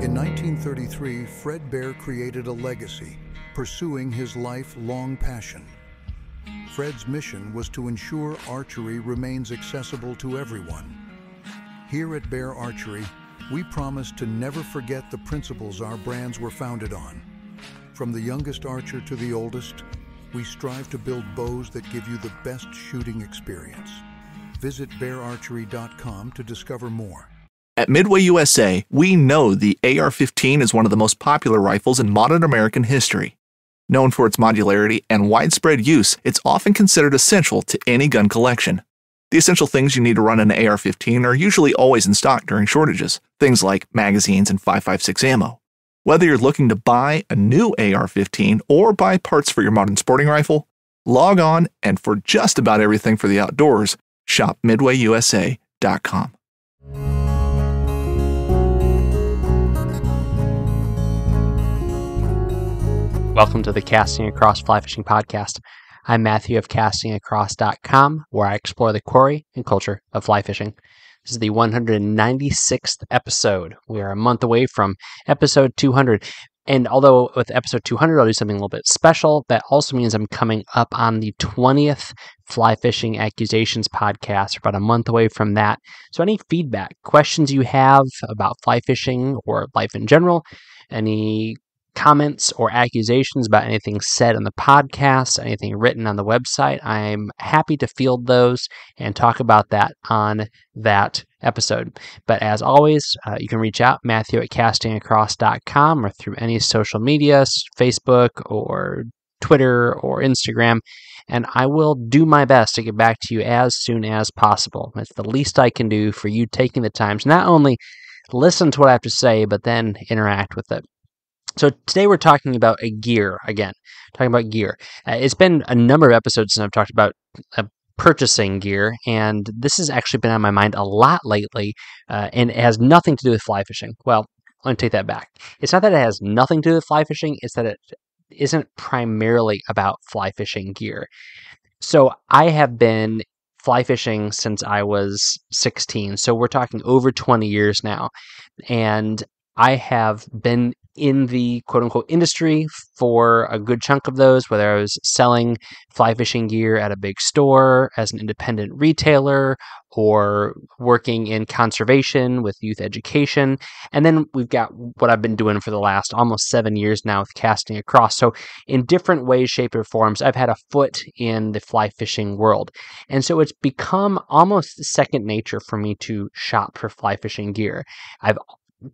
In 1933, Fred Bear created a legacy, pursuing his lifelong passion. Fred's mission was to ensure archery remains accessible to everyone. Here at Bear Archery, we promise to never forget the principles our brands were founded on. From the youngest archer to the oldest, we strive to build bows that give you the best shooting experience. Visit beararchery.com to discover more. At Midway USA, we know the AR-15 is one of the most popular rifles in modern American history. Known for its modularity and widespread use, it's often considered essential to any gun collection. The essential things you need to run an AR-15 are usually always in stock during shortages, things like magazines and 5.56 ammo. Whether you're looking to buy a new AR-15 or buy parts for your modern sporting rifle, log on and for just about everything for the outdoors, shop midwayusa.com. Welcome to the Casting Across Fly Fishing Podcast. I'm Matthew of castingacross.com, where I explore the quarry and culture of fly fishing. This is the 196th episode. We are a month away from episode 200. And although with episode 200, I'll do something a little bit special, that also means I'm coming up on the 20th Fly Fishing Accusations podcast. We're about a month away from that. So any feedback, questions you have about fly fishing or life in general, any comments or accusations about anything said on the podcast, anything written on the website, I'm happy to field those and talk about that on that episode. But as always, you can reach out, Matthew at castingacross.com, or through any social media, Facebook or Twitter or Instagram, and I will do my best to get back to you as soon as possible. It's the least I can do for you taking the time to not only listen to what I have to say, but then interact with it. So today we're talking about gear again, it's been a number of episodes since I've talked about purchasing gear, and this has actually been on my mind a lot lately, and it has nothing to do with fly fishing. Well, let me take that back. It's not that it has nothing to do with fly fishing, it's that it isn't primarily about fly fishing gear. So I have been fly fishing since I was 16, so we're talking over 20 years now, and I have been in the quote-unquote industry for a good chunk of those, whether I was selling fly fishing gear at a big store as an independent retailer or working in conservation with youth education. And then we've got what I've been doing for the last almost 7 years now with Casting Across. So in different ways, shapes, or forms, I've had a foot in the fly fishing world. And so it's become almost second nature for me to shop for fly fishing gear. I've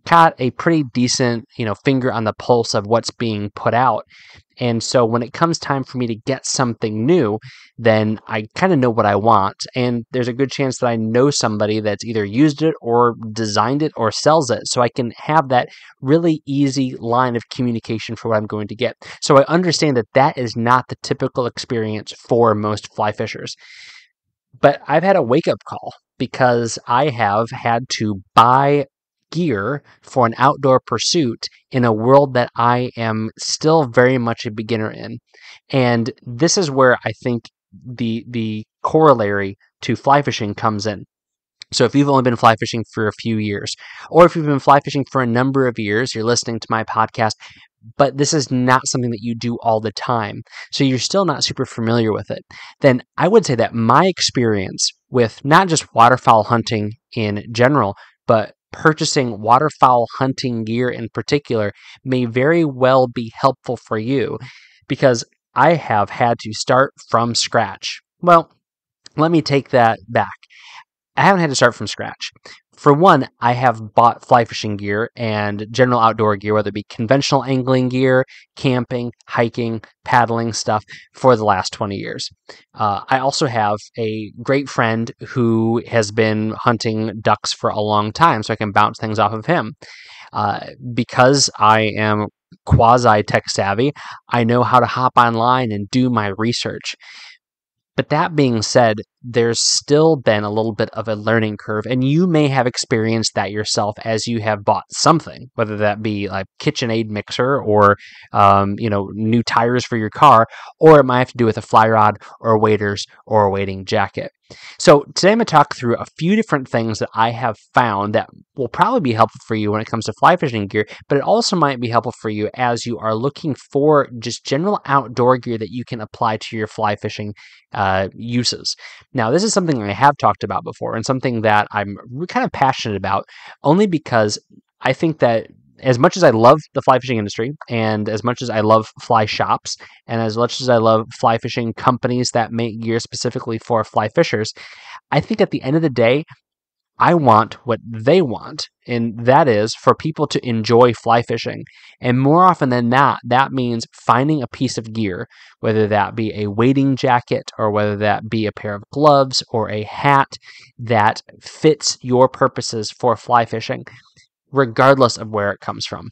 got a pretty decent, finger on the pulse of what's being put out. And so when it comes time for me to get something new, then I kind of know what I want. And there's a good chance that I know somebody that's either used it or designed it or sells it. So I can have that really easy line of communication for what I'm going to get. So I understand that that is not the typical experience for most fly fishers. But I've had a wake-up call because I have had to buy gear for an outdoor pursuit in a world that I am still very much a beginner in. And this is where I think the corollary to fly fishing comes in. So if you've only been fly fishing for a few years, or if you've been fly fishing for a number of years, you're listening to my podcast, but this is not something that you do all the time, so you're still not super familiar with it, then I would say that my experience with not just waterfowl hunting in general, but purchasing waterfowl hunting gear in particular may very well be helpful for you, because I have had to start from scratch. Well, let me take that back. I haven't had to start from scratch. For one, I have bought fly fishing gear and general outdoor gear, whether it be conventional angling gear, camping, hiking, paddling stuff, for the last 20 years. I also have a great friend who has been hunting ducks for a long time, so I can bounce things off of him. Because I am quasi-tech savvy, I know how to hop online and do my research. But that being said, there's still been a little bit of a learning curve, and you may have experienced that yourself as you have bought something, whether that be like KitchenAid mixer or new tires for your car, or it might have to do with a fly rod or waders or a wading jacket. So today I'm going to talk through a few different things that I have found that will probably be helpful for you when it comes to fly fishing gear, but it also might be helpful for you as you are looking for just general outdoor gear that you can apply to your fly fishing uses. Now, this is something I have talked about before and something that I'm kind of passionate about, only because I think that as much as I love the fly fishing industry, and as much as I love fly shops, and as much as I love fly fishing companies that make gear specifically for fly fishers, I think at the end of the day, I want what they want, and that is for people to enjoy fly fishing. And more often than not, that means finding a piece of gear, whether that be a wading jacket or whether that be a pair of gloves or a hat that fits your purposes for fly fishing, regardless of where it comes from.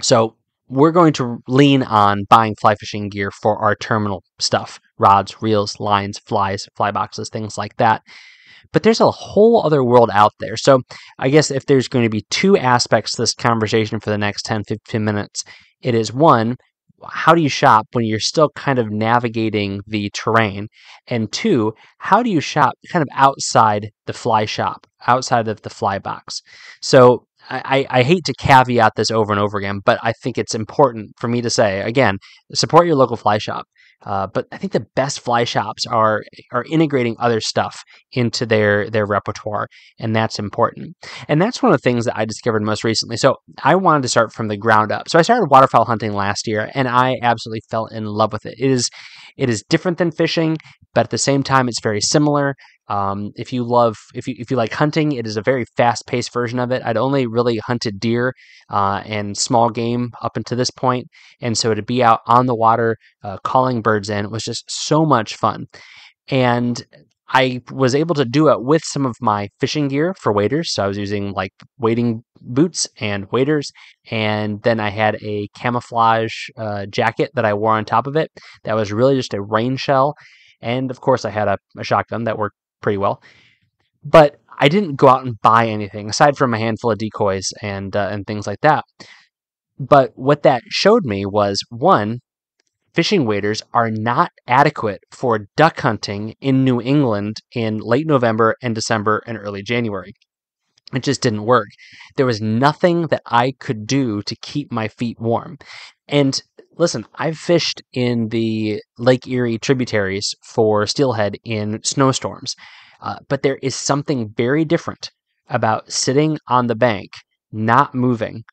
So we're going to lean on buying fly fishing gear for our terminal stuff: rods, reels, lines, flies, fly boxes, things like that. But there's a whole other world out there. So I guess if there's going to be two aspects to this conversation for the next 10, 15 minutes, it is one, how do you shop when you're still kind of navigating the terrain? And two, how do you shop kind of outside the fly shop, outside of the fly box? So I hate to caveat this over and over again, but I think it's important for me to say, again, support your local fly shop. But I think the best fly shops are integrating other stuff into their repertoire, and that's important. And that's one of the things that I discovered most recently. So I wanted to start from the ground up. So I started waterfowl hunting last year, and I absolutely fell in love with it. It is different than fishing, but at the same time, it's very similar. If you like hunting, it is a very fast-paced version of it. I'd only really hunted deer and small game up until this point, and so to be out on the water calling birds in was just so much fun. And I was able to do it with some of my fishing gear for waders. So I was using like wading boots and waders, and then I had a camouflage jacket that I wore on top of it. That was really just a rain shell, and of course I had a shotgun that worked pretty well. But I didn't go out and buy anything aside from a handful of decoys and things like that. But what that showed me was, one, fishing waders are not adequate for duck hunting in New England in late November and December and early January. It just didn't work. There was nothing that I could do to keep my feet warm. And listen, I've fished in the Lake Erie tributaries for steelhead in snowstorms, but there is something very different about sitting on the bank, not moving,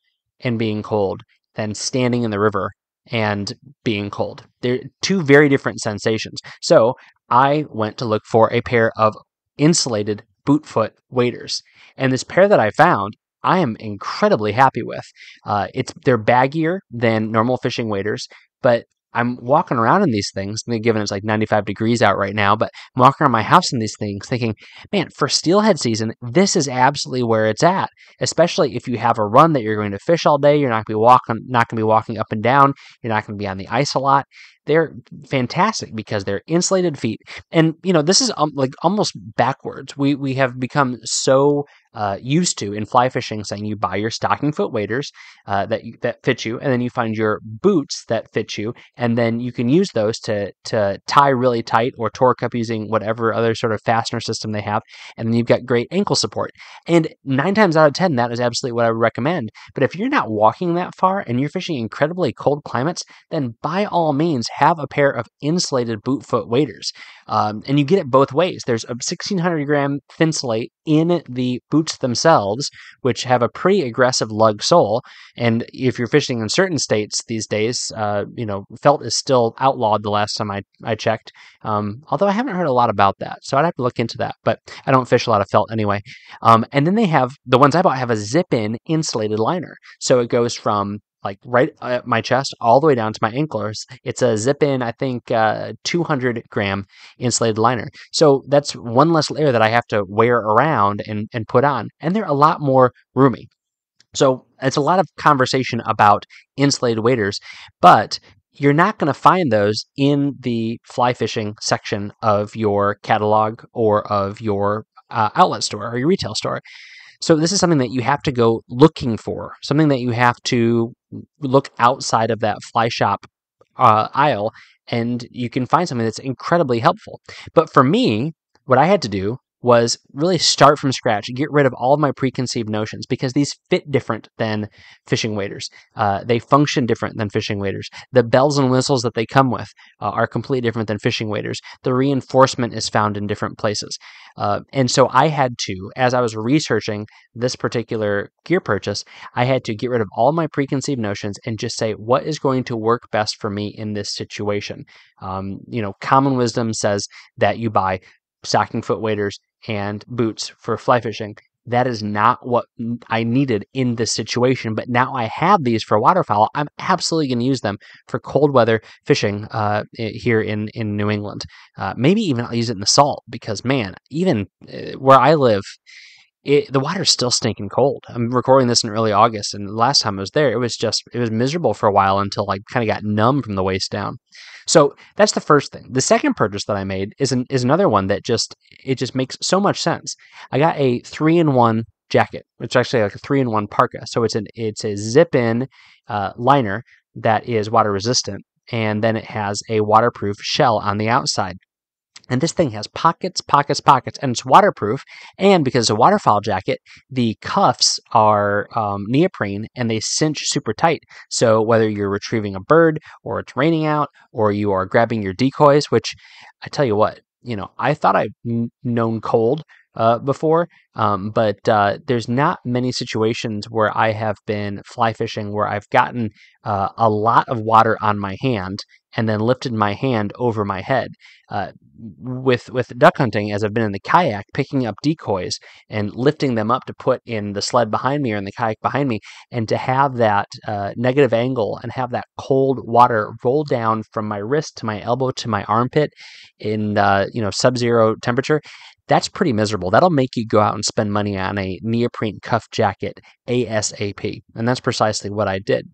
and being cold than standing in the river and being cold. They're two very different sensations. So I went to look for a pair of insulated bootfoot waders. And this pair that I found, I am incredibly happy with. They're baggier than normal fishing waders, but I'm walking around in these things, given it's like 95 degrees out right now, but I'm walking around my house in these things thinking, man, for steelhead season, this is absolutely where it's at. Especially if you have a run that you're going to fish all day, you're not going to be walking up and down, you're not going to be on the ice a lot. They're fantastic because they're insulated feet. And, this is like almost backwards. We have become so used to in fly fishing saying you buy your stocking foot waders that fit you, and then you find your boots that fit you, and then you can use those to tie really tight or torque up using whatever other sort of fastener system they have, and then you've got great ankle support. And 9 times out of 10, that is absolutely what I would recommend. But if you're not walking that far and you're fishing incredibly cold climates, then by all means have a pair of insulated boot foot waders. And you get it both ways. There's a 1600 gram Thinsulate in the boots themselves, which have a pretty aggressive lug sole. And if you're fishing in certain states these days, felt is still outlawed the last time I checked. Although I haven't heard a lot about that, so I'd have to look into that. But I don't fish a lot of felt anyway. And then they have, the ones I bought have a zip-in insulated liner. So it goes from like right at my chest all the way down to my ankles. It's a zip-in, I think, 200 gram insulated liner. So that's one less layer that I have to wear around and put on. And they're a lot more roomy. So it's a lot of conversation about insulated waders, but you're not going to find those in the fly fishing section of your catalog or of your outlet store or your retail store. So this is something that you have to go looking for, something that you have to look outside of that fly shop aisle, and you can find something that's incredibly helpful. But for me, what I had to do was really start from scratch, get rid of all of my preconceived notions, because these fit different than fishing waders. They function different than fishing waders. The bells and whistles that they come with are completely different than fishing waders. The reinforcement is found in different places. And so I had to, as I was researching this particular gear purchase, I had to get rid of all my preconceived notions and just say, what is going to work best for me in this situation? Common wisdom says that you buy stocking foot waders and boots for fly fishing. That is not what I needed in this situation, but now I have these for waterfowl. I'm absolutely going to use them for cold weather fishing here in New England. Maybe even I'll use it in the salt, because, man, even where I live, the water's still stinking cold. I'm recording this in early August, and the last time I was there, it was miserable for a while until I kind of got numb from the waist down. So that's the first thing. The second purchase that I made is another one that just makes so much sense. I got a 3-in-1 jacket. It's actually like a 3-in-1 parka. So it's a zip-in liner that is water resistant, and then it has a waterproof shell on the outside. And this thing has pockets, pockets, pockets, and it's waterproof. And because it's a waterfowl jacket, the cuffs are neoprene and they cinch super tight. So whether you're retrieving a bird, or it's raining out, or you are grabbing your decoys, which I tell you what, I thought I'd known cold before, but there's not many situations where I have been fly fishing where I've gotten a lot of water on my hand and then lifted my hand over my head. With duck hunting, as I've been in the kayak, picking up decoys and lifting them up to put in the sled behind me or in the kayak behind me, and to have that negative angle and have that cold water roll down from my wrist to my elbow to my armpit in sub-zero temperature, that's pretty miserable. That'll make you go out and spend money on a neoprene cuff jacket ASAP. And that's precisely what I did.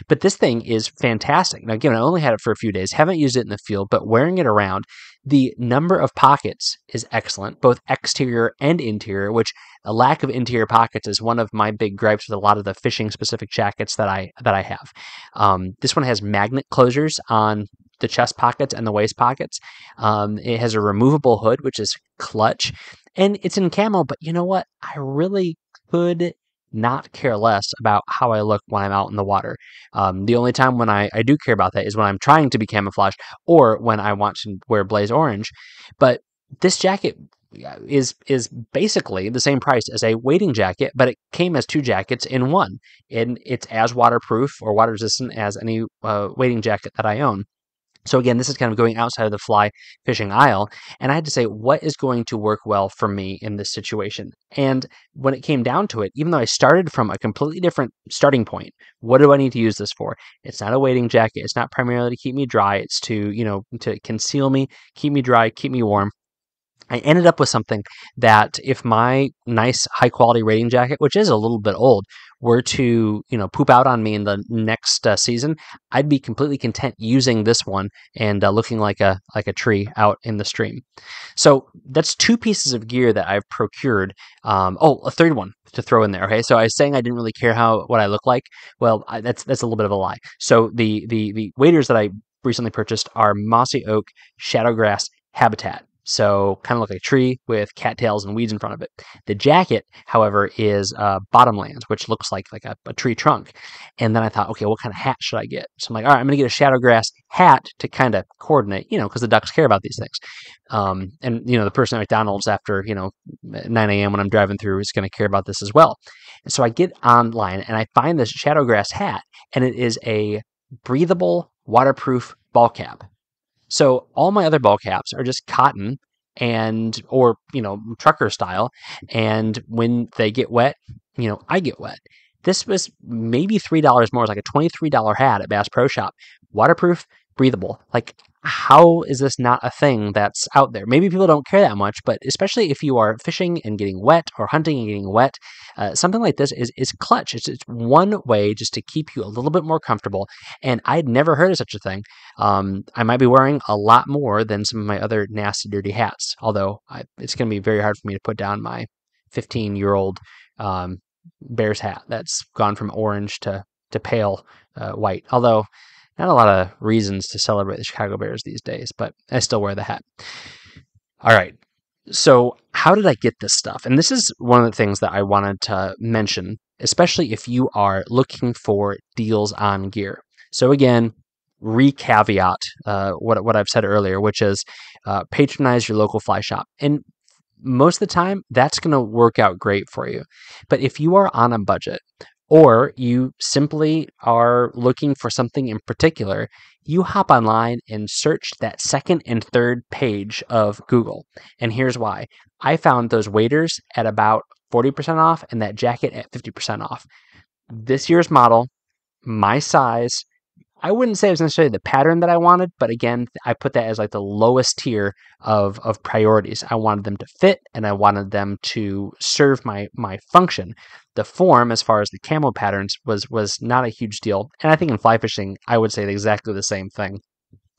But this thing is fantastic. Now, again, I only had it for a few days, haven't used it in the field, but wearing it around, the number of pockets is excellent, both exterior and interior, which a lack of interior pockets is one of my big gripes with a lot of the fishing specific jackets that I have. This one has magnet closures on the chest pockets and the waist pockets. It has a removable hood, which is clutch, and it's in camo, but you know what? I really could not care less about how I look when I'm out in the water. The only time when I do care about that is when I'm trying to be camouflaged or when I want to wear blaze orange. But this jacket is basically the same price as a wading jacket, but it came as two jackets in one, and it's as waterproof or water resistant as any wading jacket that I own. So again, this is kind of going outside of the fly fishing aisle, and I had to say, what is going to work well for me in this situation? And when it came down to it, even though I started from a completely different starting point, what do I need to use this for? It's not a wading jacket. It's not primarily to keep me dry. It's to conceal me, keep me dry, keep me warm. I ended up with something that if my nice high quality wading jacket, which is a little bit old, were to, poop out on me in the next season, I'd be completely content using this one and looking like a tree out in the stream. So that's two pieces of gear that I've procured. A third one to throw in there. Okay, so I was saying I didn't really care what I look like. Well, that's a little bit of a lie. So the waders that I recently purchased are mossy oak shadowgrass habitat. So kind of look like a tree with cattails and weeds in front of it. The jacket, however, is bottomlands, which looks like a tree trunk. And then I thought, okay, what kind of hat should I get? So I'm like, all right, I'm going to get a shadowgrass hat to kind of coordinate, because the ducks care about these things. And the person at McDonald's after 9 a.m. when I'm driving through is going to care about this as well. And so I get online and I find this shadowgrass hat, and it is a breathable, waterproof ball cap. So all my other ball caps are just cotton or trucker style. And when they get wet, I get wet. This was maybe $3 more. It's like a $23 hat at Bass Pro Shop. Waterproof, breathable. Like, how is this not a thing that's out there? Maybe people don't care that much, but especially if you are fishing and getting wet or hunting and getting wet, something like this is clutch. It's one way just to keep you a little bit more comfortable. And I'd never heard of such a thing. I might be wearing a lot more than some of my other nasty, dirty hats, although it's going to be very hard for me to put down my 15-year-old Bears hat that's gone from orange to pale white. Although not a lot of reasons to celebrate the Chicago Bears these days, but I still wear the hat. All right. So how did I get this stuff? And this is one of the things that I wanted to mention, especially if you are looking for deals on gear. So again, re-caveat what I've said earlier, which is patronize your local fly shop. And most of the time, that's going to work out great for you. But if you are on a budget, or you simply are looking for something in particular, you hop online and search that second and third page of Google. And here's why. I found those waders at about 40% off and that jacket at 50% off. This year's model, my size, I wouldn't say it was necessarily the pattern that I wanted, but again, I put that as like the lowest tier of priorities. I wanted them to fit and I wanted them to serve my function. The form, as far as the camo patterns, was not a huge deal. And I think in fly fishing, I would say exactly the same thing.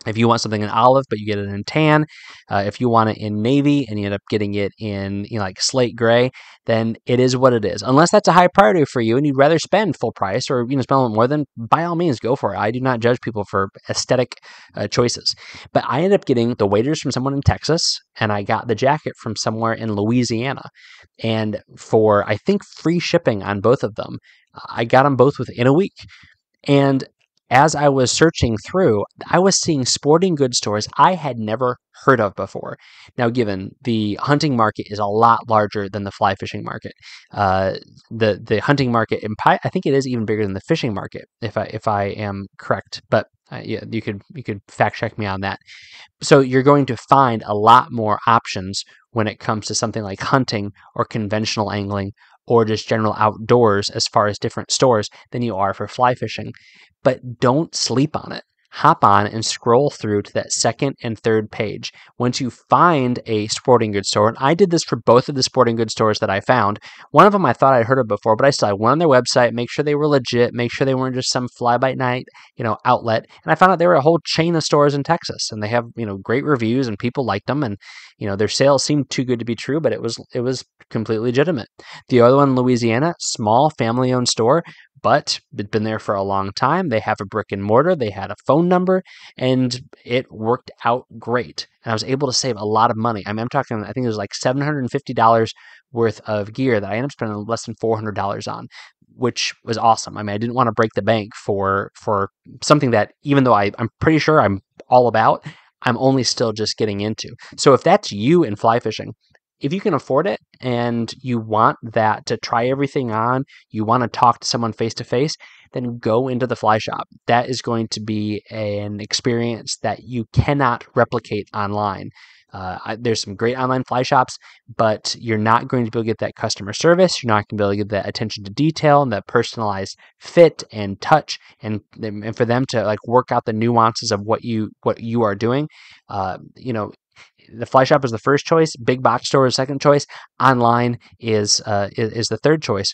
If you want something in olive, but you get it in tan, if you want it in navy and you end up getting it in like slate gray, then it is what it is. Unless that's a high priority for you and you'd rather spend full price or spend a little more, then by all means go for it. I do not judge people for aesthetic choices. But I ended up getting the waders from someone in Texas and I got the jacket from somewhere in Louisiana. And for, I think, free shipping on both of them, I got them both within a week. And as I was searching through, I was seeing sporting goods stores I had never heard of before. Now, given the hunting market is a lot larger than the fly fishing market, the hunting market, I think it is even bigger than the fishing market, if I am correct. But yeah, you could fact check me on that. So you're going to find a lot more options when it comes to something like hunting or conventional angling or just general outdoors as far as different stores than you are for fly fishing. But don't sleep on it. Hop on and scroll through to that second and third page. Once you find a sporting goods store, and I did this for both of the sporting goods stores that I found. One of them I thought I'd heard of before, but I went on their website, make sure they were legit, make sure they weren't just some fly-by-night, outlet. And I found out they were a whole chain of stores in Texas, and they have, great reviews, and people liked them, and their sales seemed too good to be true, but it was completely legitimate. The other one in Louisiana, small family-owned store, but it's been there for a long time. They have a brick and mortar. They had a phone number, and it worked out great. And I was able to save a lot of money. I mean, I'm talking, I think it was like $750 worth of gear that I ended up spending less than $400 on, which was awesome. I mean, I didn't want to break the bank for something that, even though I'm pretty sure I'm all about, I'm only still just getting into. So if that's you in fly fishing, if you can afford it and you want that to try everything on, you want to talk to someone face to face, then go into the fly shop. That is going to be an experience that you cannot replicate online. There's some great online fly shops, but you're not going to be able to get that customer service. You're not going to be able to get that attention to detail and that personalized fit and touch, and for them to work out the nuances of what you are doing. The fly shop is the first choice. Big box store is second choice. Online is the third choice.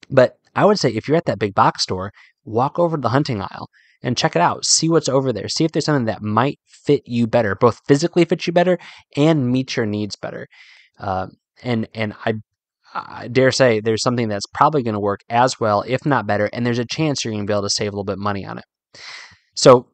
But I would say if you're at that big box store, walk over to the hunting aisle and check it out. See what's over there. See if there's something that might fit you better, both physically fit you better and meet your needs better. And I dare say there's something that's probably going to work as well, if not better, and there's a chance you're going to be able to save a little bit of money on it. So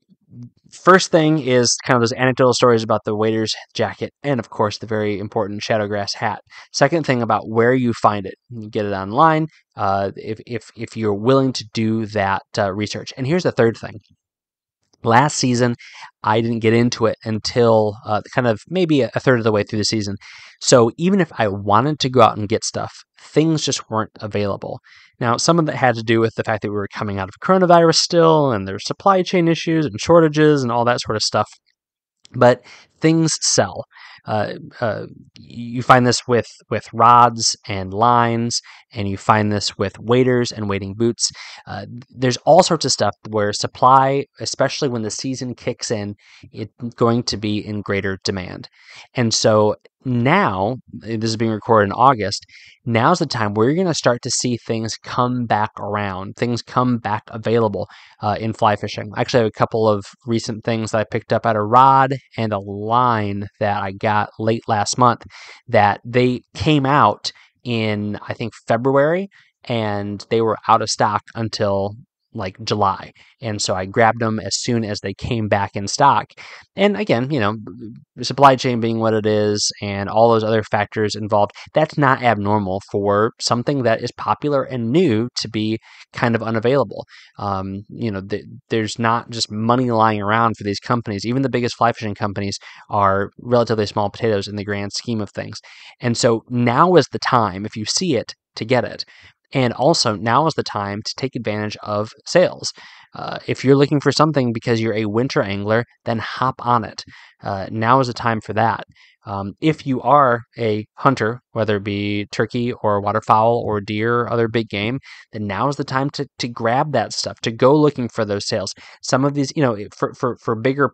first thing is kind of those anecdotal stories about the waiter's jacket and, of course, the very important shadowgrass hat. Second thing about where you find it. You get it online if you're willing to do that research. And here's the third thing. Last season, I didn't get into it until kind of maybe a third of the way through the season. So even if I wanted to go out and get stuff, things just weren't available. Now, some of that had to do with the fact that we were coming out of coronavirus still, and there's supply chain issues and shortages and all that sort of stuff. But things sell. You find this with rods and lines and you find this with waders and wading boots. There's all sorts of stuff where supply, especially when the season kicks in, it's going to be in greater demand. And so now, this is being recorded in August, now's the time where you're going to start to see things come back around, things come back available in fly fishing. I actually have a couple of recent things that I picked up at a rod and a line that I got late last month that they came out in, I think, February, and they were out of stock until like July. And so I grabbed them as soon as they came back in stock. And again, the supply chain being what it is and all those other factors involved, that's not abnormal for something that is popular and new to be kind of unavailable. There's not just money lying around for these companies. Even the biggest fly fishing companies are relatively small potatoes in the grand scheme of things. And so now is the time, if you see it, to get it. And also, now is the time to take advantage of sales. If you're looking for something because you're a winter angler, then hop on it. Now is the time for that. If you are a hunter, whether it be turkey or waterfowl or deer or other big game, then now is the time to grab that stuff, to go looking for those sales. Some of these, for bigger,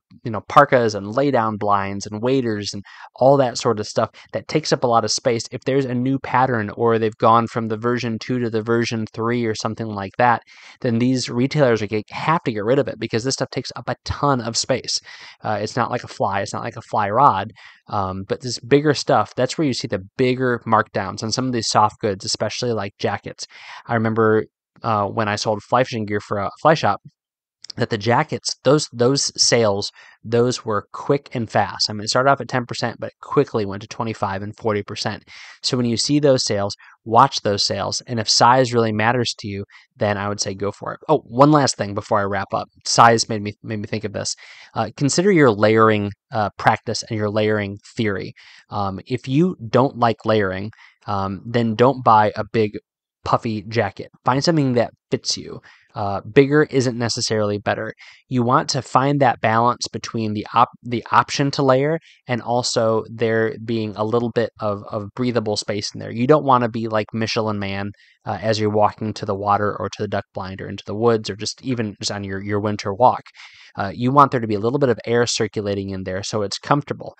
parkas and lay down blinds and waders and all that sort of stuff that takes up a lot of space. If there's a new pattern or they've gone from the version 2 to the version 3 or something like that, then these retailers have to get rid of it because this stuff takes up a ton of space. It's not like a fly. It's not like a fly rod. But this bigger stuff, that's where you see the bigger markdowns on some of these soft goods, especially like jackets. I remember when I sold fly fishing gear for a fly shop, that the jackets, those sales, those were quick and fast. I mean, it started off at 10%, but it quickly went to 25 and 40%. So when you see those sales, watch those sales. And if size really matters to you, then I would say go for it. Oh, one last thing before I wrap up. Size made me think of this. Consider your layering practice and your layering theory. If you don't like layering, then don't buy a big puffy jacket. Find something that fits you. Bigger isn't necessarily better. You want to find that balance between the option to layer and also there being a little bit of breathable space in there. You don't want to be like Michelin Man as you're walking to the water or to the duck blind or into the woods or just on your winter walk. You want there to be a little bit of air circulating in there so it's comfortable.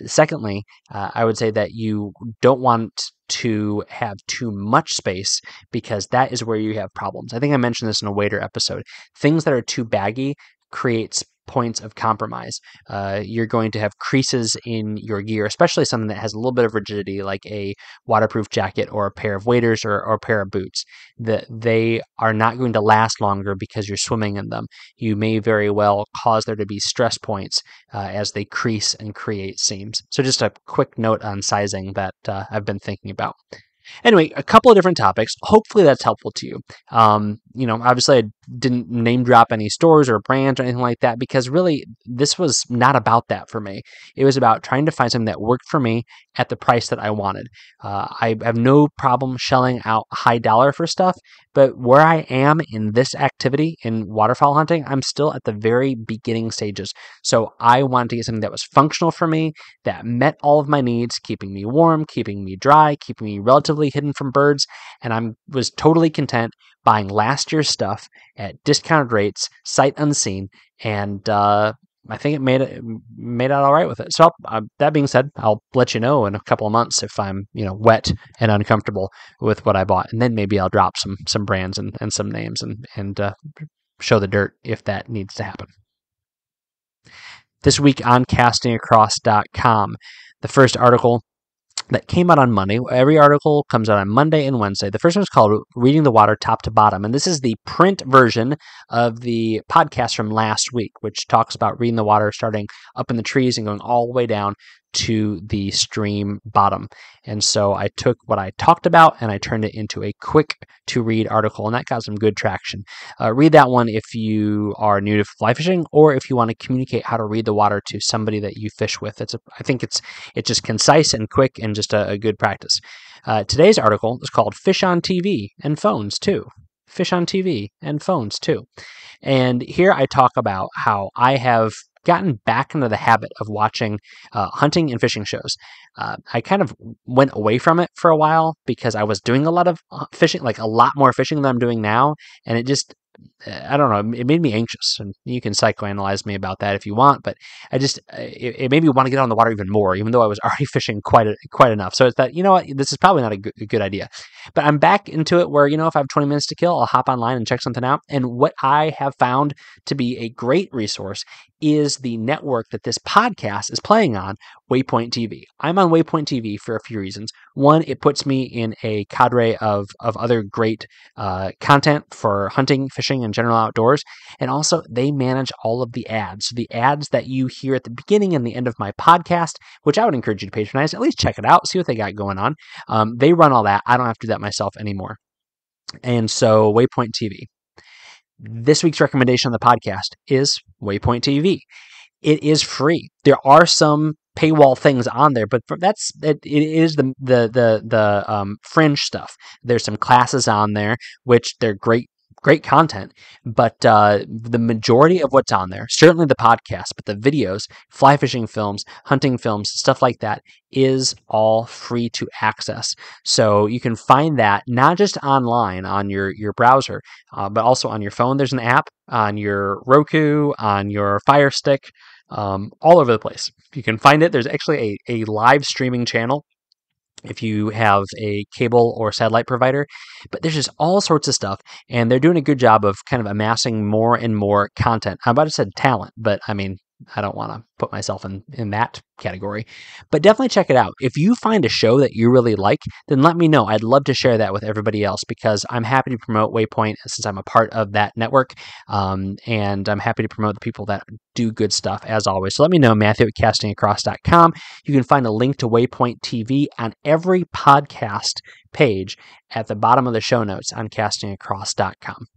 Secondly, I would say that you don't want to have too much space because that is where you have problems. I think I mentioned this in a wader episode. Things that are too baggy creates points of compromise. You're going to have creases in your gear, especially something that has a little bit of rigidity like a waterproof jacket or a pair of waders or a pair of boots. They are not going to last longer because you're swimming in them. You may very well cause there to be stress points as they crease and create seams. So just a quick note on sizing that I've been thinking about. Anyway, a couple of different topics. Hopefully that's helpful to you. Obviously I didn't name drop any stores or brands or anything like that because really this was not about that for me. It was about trying to find something that worked for me at the price that I wanted. I have no problem shelling out high dollar for stuff, but where I am in this activity in waterfowl hunting, I'm still at the very beginning stages. So I wanted to get something that was functional for me, that met all of my needs, keeping me warm, keeping me dry, keeping me relatively hidden from birds, and I was totally content buying last year's stuff at discounted rates, sight unseen, and I think it made out all right with it. So that being said, I'll let you know in a couple of months if I'm wet and uncomfortable with what I bought, and then maybe I'll drop some brands and some names and show the dirt if that needs to happen. This week on castingacross.com, the first article that came out on Monday. Every article comes out on Monday and Wednesday. The first one is called Reading the Water Top to Bottom, and this is the print version of the podcast from last week, which talks about reading the water starting up in the trees and going all the way down to the stream bottom. And so I took what I talked about and I turned it into a quick to read article, and that got some good traction. Read that one if you are new to fly fishing or if you want to communicate how to read the water to somebody that you fish with. I think it's just concise and quick and just a good practice. Today's article is called Fish on TV and Phones Too. Fish on TV and Phones Too. And here I talk about how I have gotten back into the habit of watching hunting and fishing shows. I kind of went away from it for a while because I was doing a lot of fishing, like a lot more fishing than I'm doing now, and it just, I don't know, it made me anxious. And you can psychoanalyze me about that if you want, but it made me want to get on the water even more, even though I was already fishing quite enough. So it's that, you know what, this is probably not a good idea. But I'm back into it where, if I have 20 minutes to kill, I'll hop online and check something out. And what I have found to be a great resource is the network that this podcast is playing on, Waypoint TV. I'm on Waypoint TV for a few reasons. One, it puts me in a cadre of other great content for hunting, fishing, and general outdoors. And also, they manage all of the ads. So the ads that you hear at the beginning and the end of my podcast, which I would encourage you to patronize, at least check it out, see what they got going on. They run all that. I don't have to do that myself anymore. And so, Waypoint TV. This week's recommendation on the podcast is Waypoint TV. It is free. There are some paywall things on there, but it is the fringe stuff. There's some classes on there, which they're great content, but the majority of what's on there, certainly the podcast, but the videos, fly fishing films, hunting films, stuff like that, is all free to access. So you can find that not just online on your browser, but also on your phone. There's an app on your Roku, on your Fire Stick, all over the place. You can find it. There's actually a live streaming channel if you have a cable or satellite provider, but there's just all sorts of stuff, and they're doing a good job of kind of amassing more and more content. I'm about to say talent, but I mean, I don't want to put myself in that category, but definitely check it out. If you find a show that you really like, then let me know. I'd love to share that with everybody else because I'm happy to promote Waypoint since I'm a part of that network, and I'm happy to promote the people that do good stuff as always. So let me know, Matthew at castingacross.com. You can find a link to Waypoint TV on every podcast page at the bottom of the show notes on castingacross.com.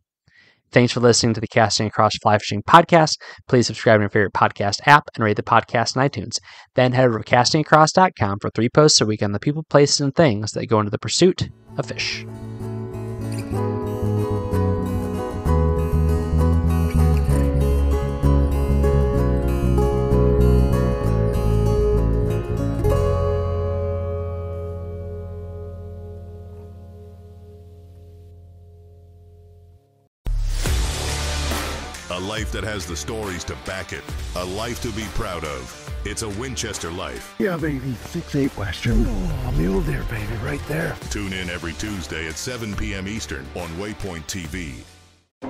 Thanks for listening to the Casting Across Fly Fishing Podcast. Please subscribe to your favorite podcast app and rate the podcast on iTunes. Then head over to castingacross.com for 3 posts a week on the people, places, and things that go into the pursuit of fish. A life that has the stories to back it. A life to be proud of. It's a Winchester life. Yeah, baby. 6'8" Western. Oh, mule deer, baby, right there. Tune in every Tuesday at 7 p.m. Eastern on Waypoint TV.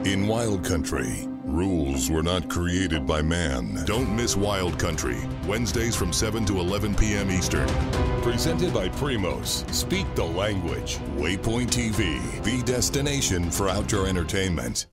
In Wild Country, rules were not created by man. Don't miss Wild Country, Wednesdays from 7 to 11 p.m. Eastern. Presented by Primos. Speak the language. Waypoint TV, the destination for outdoor entertainment.